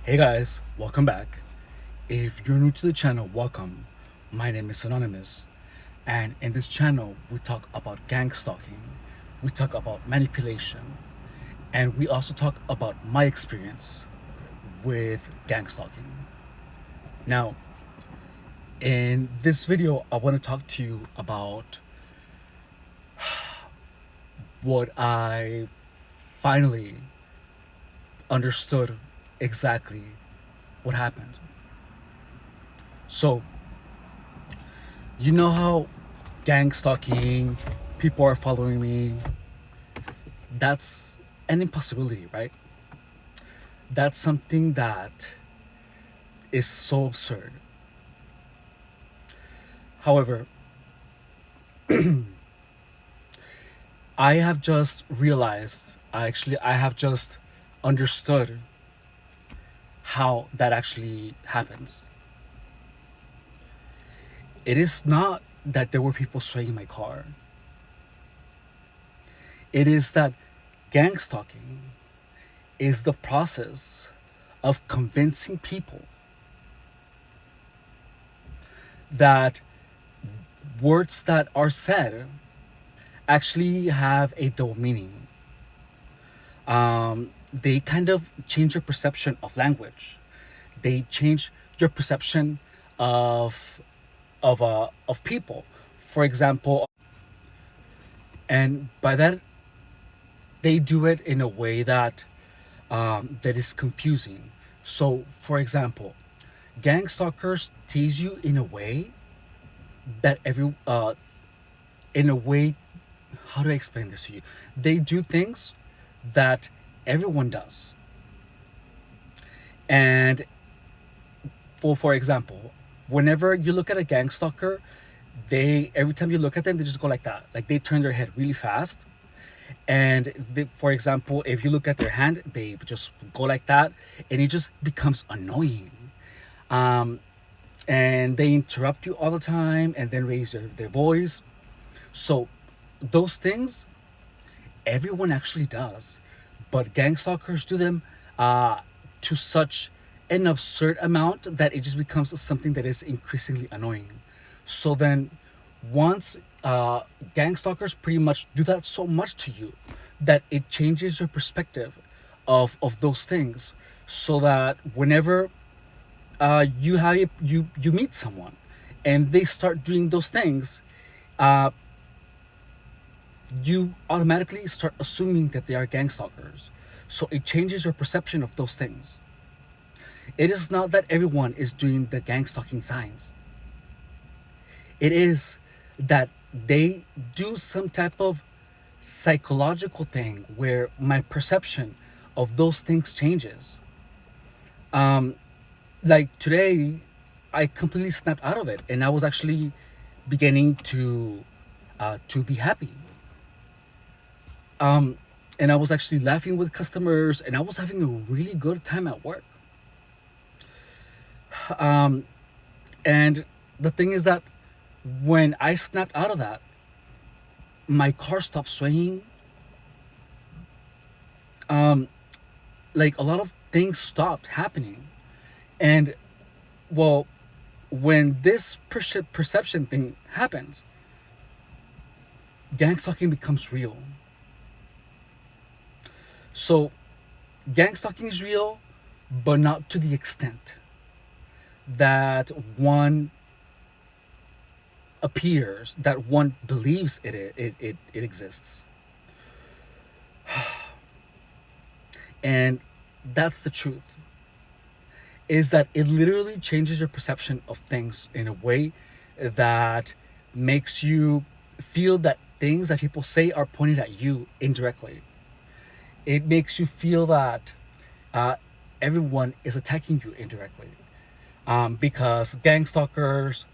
Hey guys, welcome back. If you're new to the channel, welcome. My name is Anonymous, and in this channel, we talk about gang stalking, we talk about manipulation, and we also talk about my experience with gang stalking. Now, in this video, I want to talk to you about what I finally understood exactly what happened. So, you know how gang stalking, people are following me, that's an impossibility, right? That's something that is so absurd. However, I have just realized, I have just understood how that actually happens. It is not that there were people swaying my car. It is that gang stalking is the process of convincing people that words that are said actually have a double meaning. They kind of change your perception of language. They change your perception of of people. For example, and by that they do it in a way that that is confusing. So, for example, gang stalkers tease you in a way that in a way, how do I explain this to you? They do things that everyone does. And for example, whenever you look at a gang stalker, they every time you look at them, they just go like that. Like they turn their head really fast. And for example, if you look at their hand, they just go like that, and it just becomes annoying. Um, and they interrupt you all the time, and then raise their voice. So those things everyone actually does, but gang stalkers do them to such an absurd amount that it just becomes something that is increasingly annoying. So then, once gang stalkers pretty much do that so much to you that it changes your perspective of those things, so that whenever you meet someone and they start doing those things, uh, you automatically start assuming that they are gang stalkers. So it changes your perception of those things. It is not that everyone is doing the gang stalking signs. It is that they do some type of psychological thing where my perception of those things changes. Um, like today, I completely snapped out of it, and I was actually beginning to be happy. And I was actually laughing with customers, and I was having a really good time at work. Um, and the thing is that when I snapped out of that, my car stopped swaying. Um, like a lot of things stopped happening. And well, when this perception thing happens, gang stalking becomes real. So, gang stalking is real, but not to the extent that one appears, that one believes it exists. And that's the truth, is that it literally changes your perception of things in a way that makes you feel that things that people say are pointed at you indirectly. It makes you feel that uh, everyone is attacking you indirectly, because gang stalkers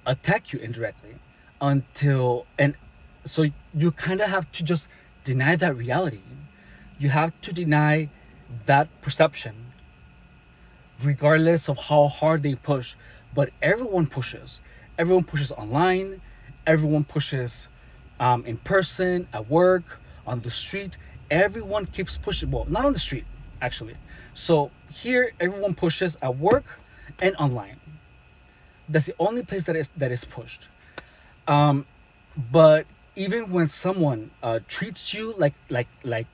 attack you indirectly until, and so you kind of have to just deny that reality. You have to deny that perception regardless of how hard they push. But everyone pushes online, everyone pushes in person, at work, on the street. Everyone keeps pushing. Well, not on the street. actually. So here, everyone pushes at work and online. That's the only place that is pushed. Um, but even when someone treats you like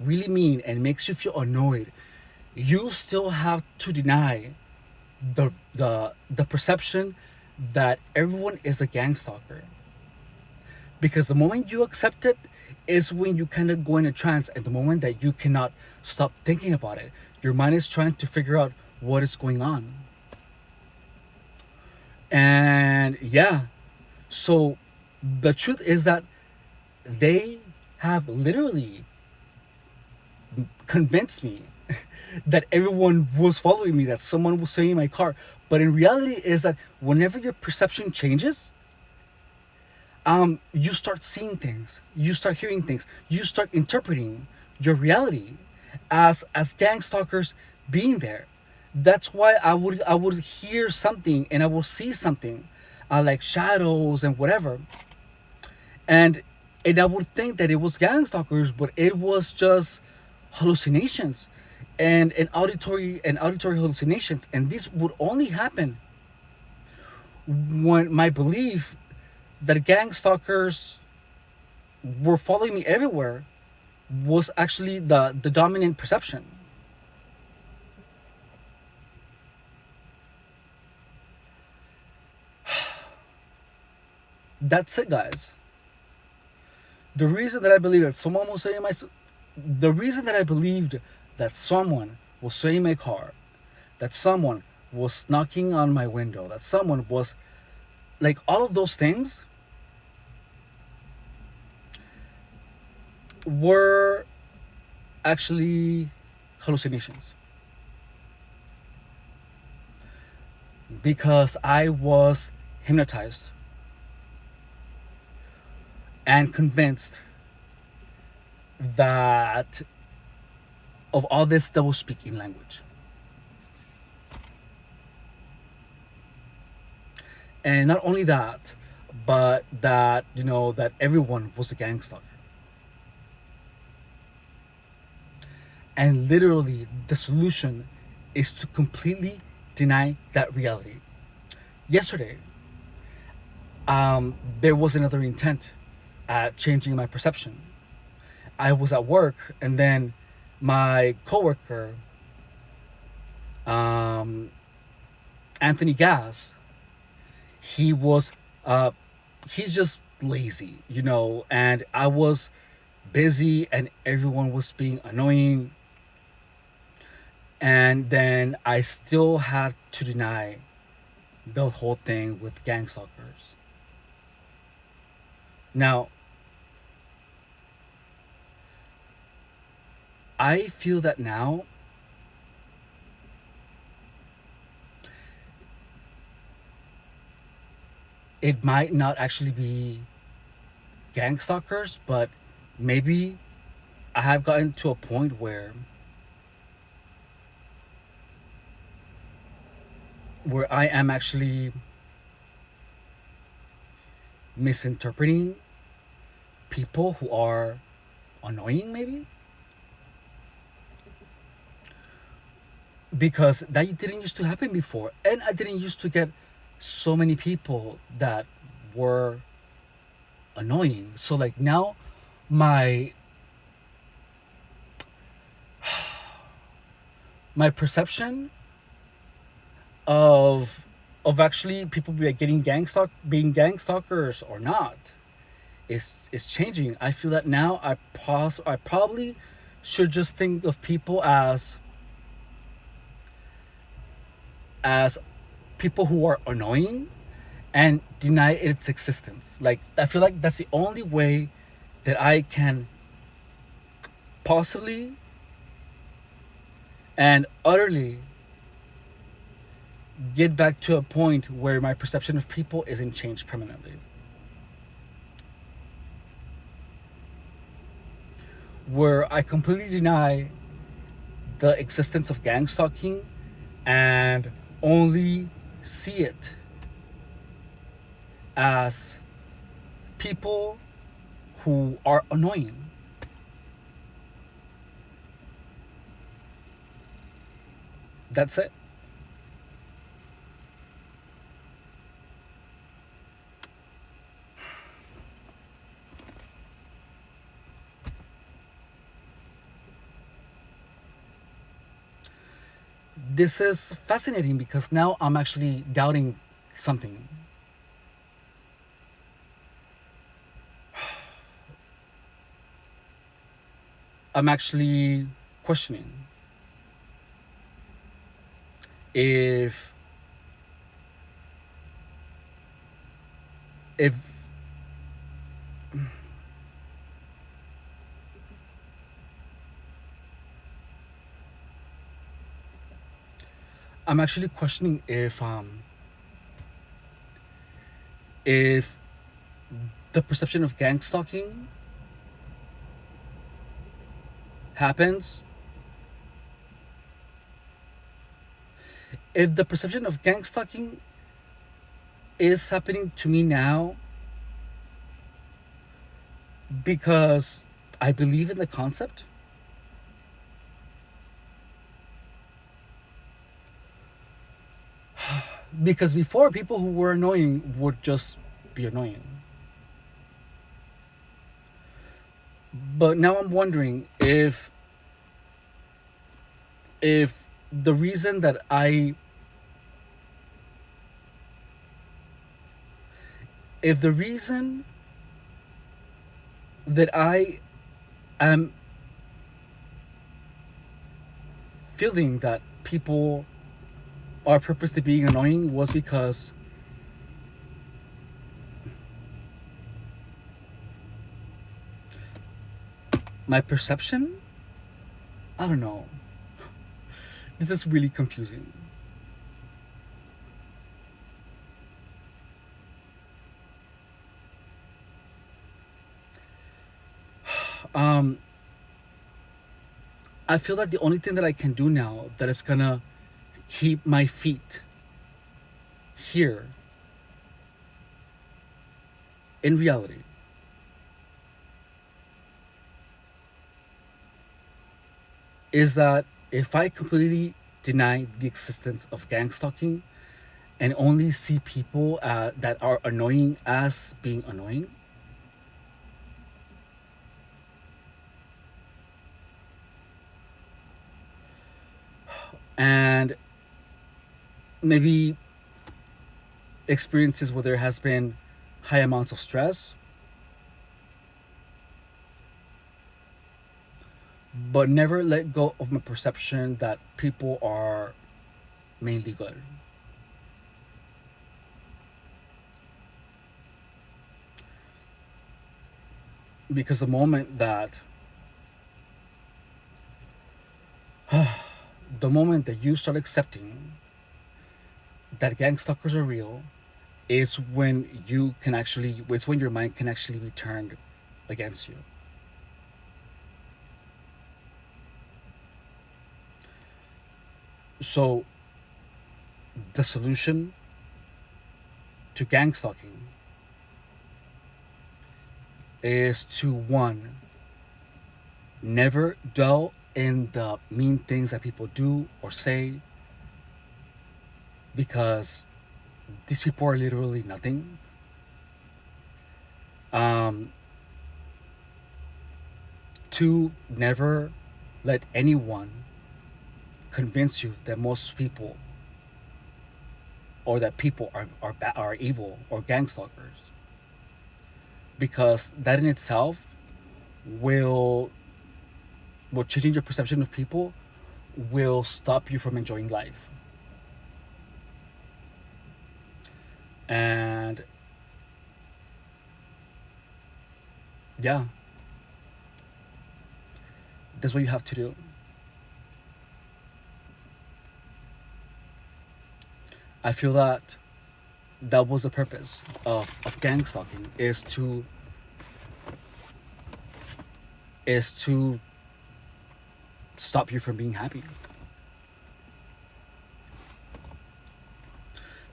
really mean and makes you feel annoyed, you still have to deny the perception that everyone is a gang stalker, because the moment you accept it is when you kind of go in a trance, and the moment that you cannot stop thinking about it, your mind is trying to figure out what is going on. And yeah, so the truth is that they have literally convinced me that everyone was following me, that someone was staying in my car. But in reality is that whenever your perception changes, you start seeing things, you start hearing things, you start interpreting your reality as gang stalkers being there. That's why I would hear something and I will see something, like shadows and whatever, and I would think that it was gang stalkers, but it was just hallucinations, and auditory hallucinations, and this would only happen when my belief that gang stalkers were following me everywhere was actually the dominant perception. That's it, guys. The reason that I believe that someone was saying my, the reason that I believed that someone was swaying my car, that someone was knocking on my window, that someone was like all of those things were actually hallucinations, because I was hypnotized and convinced that of all this double speaking language. And not only that, but that, that everyone was a gang stalker. And literally, the solution is to completely deny that reality. Yesterday, there was another intent at changing my perception. I was at work, and then my coworker, um, Anthony Gas, he was, he's just lazy, and I was busy, and everyone was being annoying, and then I still had to deny the whole thing with gang stalkers. Now, I feel that now it might not actually be gang stalkers, but maybe I have gotten to a point where I am actually misinterpreting people who are annoying, maybe, because that didn't used to happen before, and I didn't used to get so many people that were annoying. So like now, my my perception of actually people getting being gang stalkers or not is changing. I feel that now I probably should just think of people as people who are annoying and deny its existence. Like, I feel like that's the only way that I can possibly and utterly get back to a point where my perception of people isn't changed permanently. Where I completely deny the existence of gang stalking and only see it as people who are annoying. That's it. This is fascinating because now I'm actually doubting something. I'm actually questioning if if I'm actually questioning if the perception of gang stalking happens, if the perception of gang stalking is happening to me now because I believe in the concept, because before people who were annoying would just be annoying. But now I'm wondering if the reason that I if the reason that I am feeling that people are purposely being annoying was because my perception, I don't know. This is really confusing. Um, I feel that the only thing that I can do now that is gonna keep my feet here in reality is that if I completely deny the existence of gang stalking and only see people that are annoying as being annoying, and maybe experiences where there has been high amounts of stress, but never let go of my perception that people are mainly good. Because the moment that the moment that you start accepting that gang stalkers are real is when you can actually it's when your mind can actually be turned against you. So the solution to gang stalking is to one, never dwell in the mean things that people do or say because these people are literally nothing. Um, two, never let anyone convince you that most people or that people are evil or gang stalkers because that in itself will changing your perception of people will stop you from enjoying life. And yeah, that's what you have to do. I feel that that was the purpose of gang stalking is to stop you from being happy.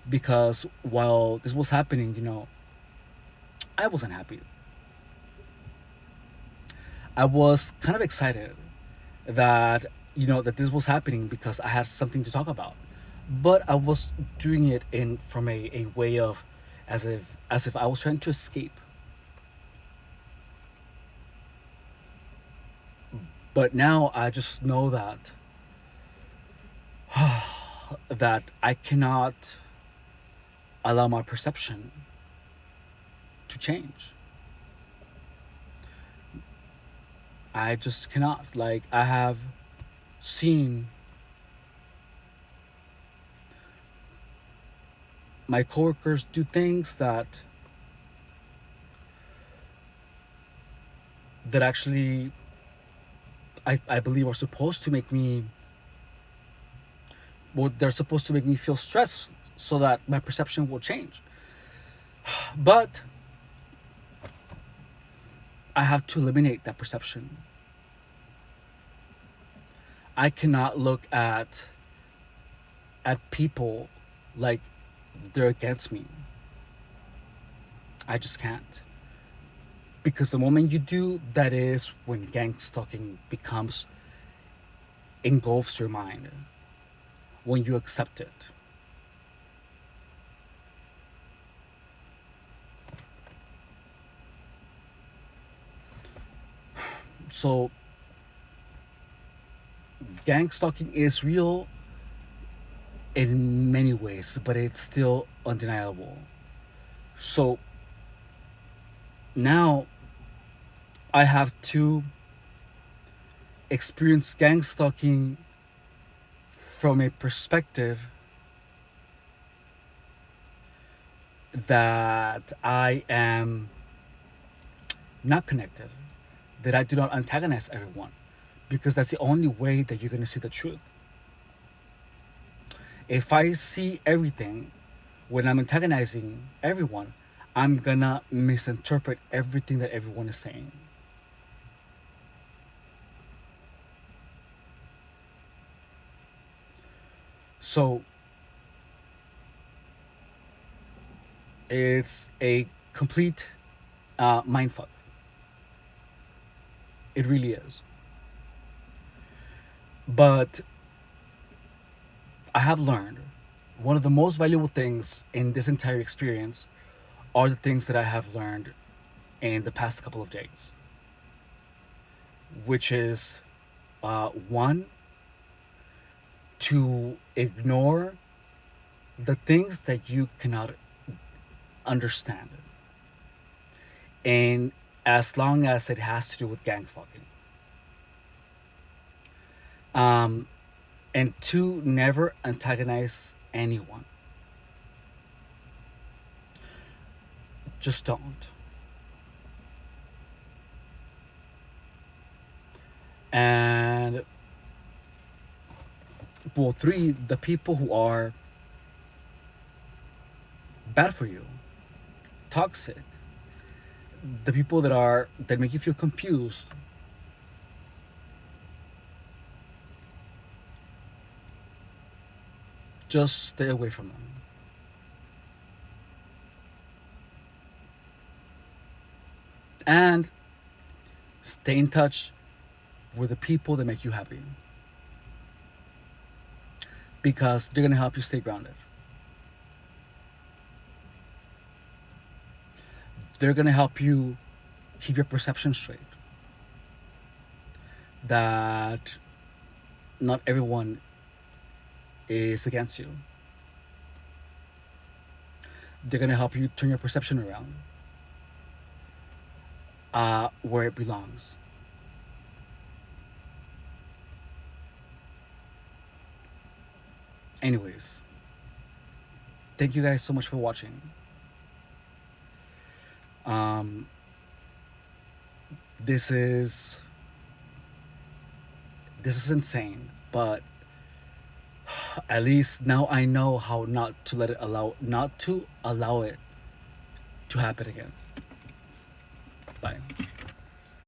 Because while this was happening, I wasn't happy. I was kind of excited that that this was happening because I had something to talk about. But I was doing it in from a way of as if I was trying to escape. But now I just know that I cannot allow my perception to change. I just cannot. Like, I have seen my coworkers do things that actually I believe are supposed to make me, well, they're supposed to make me feel stressed so that my perception will change. But I have to eliminate that perception. I cannot look at people like they're against me. I just can't. Because the moment you do, that is when gang stalking becomes engulfs your mind. When you accept it. So gang stalking is real in many ways, but it's still undeniable. So now I have to experience gang stalking from a perspective that I am not connected, that I do not antagonize everyone, because that's the only way that you're going to see the truth. If I see everything when I'm antagonizing everyone, I'm gonna misinterpret everything that everyone is saying. So it's a complete mindfuck. It really is. But I have learned one of the most valuable things in this entire experience are the things that I have learned in the past couple of days, which is one, to ignore the things that you cannot understand, and as long as it has to do with gang stalking. Um, and two, never antagonize anyone. Just don't. And well, three, the people who are bad for you, toxic, the people that make you feel confused, just stay away from them. And stay in touch with the people that make you happy, because they're gonna help you stay grounded. They're gonna help you keep your perception straight. That not everyone is against you. They're gonna help you turn your perception around, where it belongs. Anyways, thank you guys so much for watching. Um, this is this is insane, but at least now I know how not to allow it to happen again. Bye.